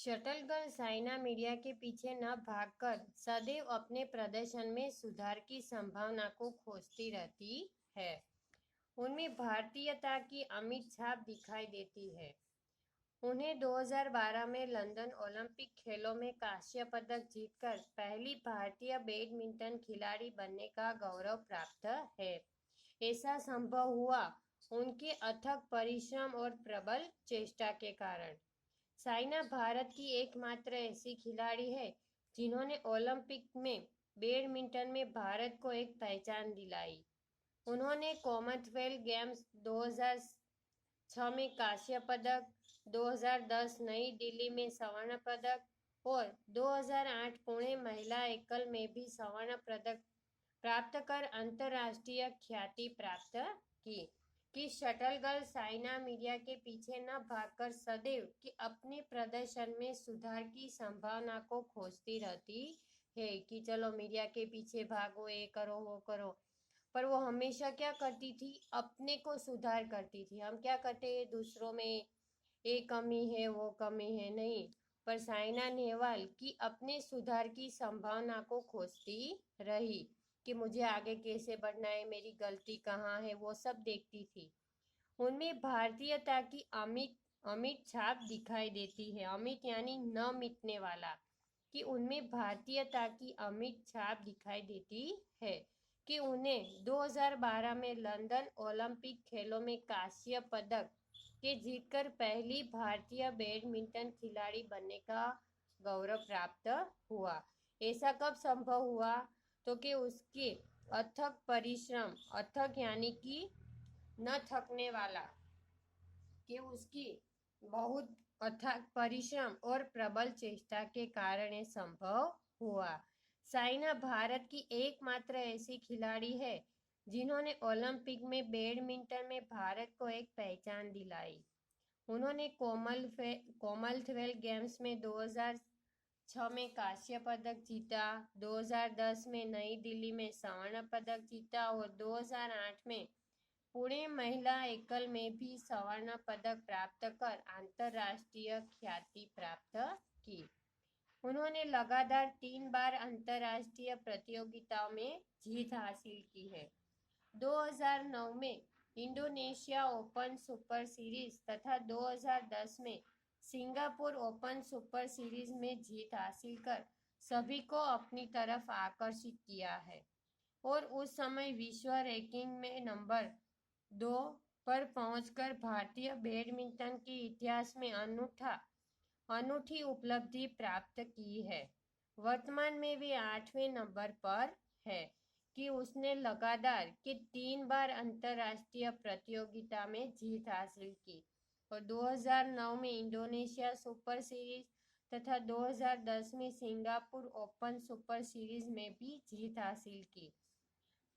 Shuttle girl Saina media के पीछे न भागकर सदैव अपने प्रदर्शन में सुधार की संभावना को खोजती रहती है। उनमें भारतीयता की अमिट छाप दिखाई देती है। उन्हें 2012 में लंदन ओलंपिक खेलों में कांस्य पदक जीतकर पहली भारतीय बैडमिंटन खिलाड़ी बनने का गौरव प्राप्त है। ऐसा संभव हुआ उनके अथक परिश्रम और प्रबल चेष्टा के कारण। साइना भारत की एकमात्र ऐसी खिलाड़ी है जिन्होंने ओलंपिक में बैडमिंटन में भारत को एक पहचान दिलाई। उन्होंने कॉमनवेल्थ गेम्स 2006 में कांस्य पदक, 2010 नई दिल्ली में स्वर्ण पदक और 2008 पुणे महिला एकल में भी स्वर्ण पदक प्राप्त कर अंतर्राष्ट्रीय ख्याति प्राप्त की। कि शटल गर्ल साइना मीडिया के पीछे न भागकर सदैव कि अपने प्रदर्शन में सुधार की संभावना को खोजती रहती है कि चलो मीडिया के पीछे भागो, ये करो वो करो, पर वो हमेशा क्या करती थी, अपने को सुधार करती थी। हम क्या करते हैं, दूसरों में ये कमी है वो कमी है, नहीं, पर साइना नेहवाल की अपने सुधार की संभावना को खोजती रही कि मुझे आगे कैसे बढ़ना है, मेरी गलती कहाँ है, वो सब देखती थी। उनमें भारतीयता की अमिट अमिट छाप दिखाई देती है। अमिट यानी न मिटने वाला, कि उनमें भारतीयता की अमिट छाप दिखाई देती है कि उन्हें 2012 में लंदन ओलंपिक खेलों में कांस्य पदक के जीतकर पहली भारतीय बैडमिंटन खिलाड़ी बनने का गौरव प्राप्त हुआ। ऐसा कब संभव हुआ, तो कि उसके अथक परिश्रम, अथक यानी कि न थकने वाला, कि उसकी बहुत अथक परिश्रम और प्रबल चेष्टा के कारण ये संभव हुआ। साइना भारत की एकमात्र ऐसी खिलाड़ी है जिन्होंने ओलंपिक में बैडमिंटन में भारत को एक पहचान दिलाई। उन्होंने कॉमनवेल्थ गेम्स में 2006 में कांस्य पदक जीता, 2010 में नई दिल्ली में स्वर्ण पदक जीता और 2008 में पुणे महिला एकल में भी स्वर्ण पदक प्राप्त कर अंतर्राष्ट्रीय ख्याति प्राप्त की। उन्होंने लगातार 3 बार अंतर्राष्ट्रीय प्रतियोगिताओं में जीत हासिल की है। 2009 में इंडोनेशिया ओपन सुपर सीरीज तथा 2010 में सिंगापुर ओपन सुपर सीरीज में जीत हासिल कर सभी को अपनी तरफ आकर्षित किया है और उस समय विश्व रैंकिंग में नंबर 2 पर पहुंचकर भारतीय बैडमिंटन के इतिहास में अनूठी उपलब्धि प्राप्त की है। वर्तमान में वे 8वें नंबर पर है कि उसने लगातार के 3 बार अंतर्राष्ट्रीय प्रतियोगिता में जीत हासिल की और 2009 में इंडोनेशिया सुपर सीरीज तथा 2010 में सिंगापुर ओपन सुपर सीरीज में भी जीत हासिल की।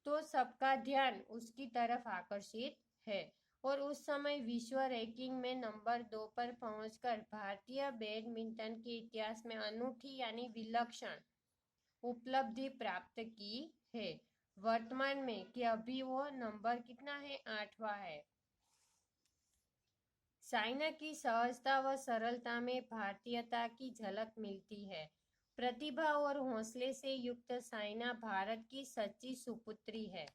तो सबका ध्यान उसकी तरफ आकर्षित है और उस समय विश्व रैंकिंग में नंबर 2 पर पहुंचकर भारतीय बैडमिंटन के इतिहास में अनूठी यानी विलक्षण उपलब्धि प्राप्त की है। वर्तमान में कि अभी वो नंबर कितना है, 8वां है। साइना की सहजता व सरलता में भारतीयता की झलक मिलती है। प्रतिभा और हौसले से युक्त साइना भारत की सच्ची सुपुत्री है।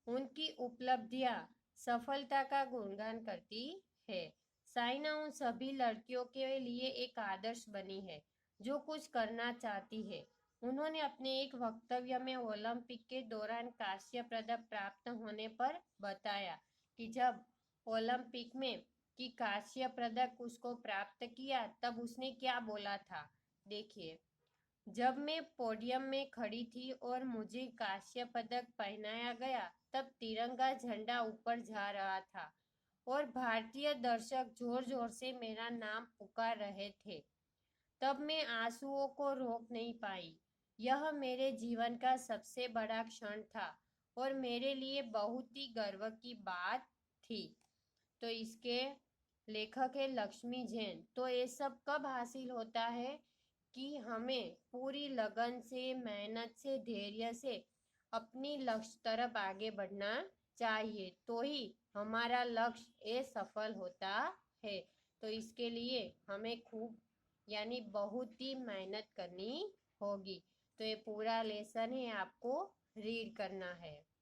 उनकी उपलब्धियां सफलता का गुणगान करती है। साइना उन सभी लड़कियों के लिए एक आदर्श बनी है जो कुछ करना चाहती है। उन्होंने अपने एक वक्तव्य में ओलंपिक के दौरान कांस्य पदक प्राप्त होने पर बताया कि जब ओलंपिक में कि कांस्य पदक उसको प्राप्त किया तब उसने क्या बोला था, देखिए। जब मैं पोडियम में खड़ी थी और मुझे कांस्य पदक पहनाया गया तब तिरंगा झंडा ऊपर जा रहा था और भारतीय दर्शक जोर जोर से मेरा नाम पुकार रहे थे। तब मैं आंसुओं को रोक नहीं पाई। यह मेरे जीवन का सबसे बड़ा क्षण था और मेरे लिए बहुत ही गर्व की बात थी। तो इसके लेखक है लक्ष्मी जैन। तो ये सब कब हासिल होता है कि हमें पूरी लगन से, मेहनत से, धैर्य से अपनी लक्ष्य तरफ आगे बढ़ना चाहिए, तो ही हमारा लक्ष्य ये सफल होता है। तो इसके लिए हमें खूब यानी बहुत ही मेहनत करनी होगी। तो ये पूरा लेसन है, आपको रीड करना है।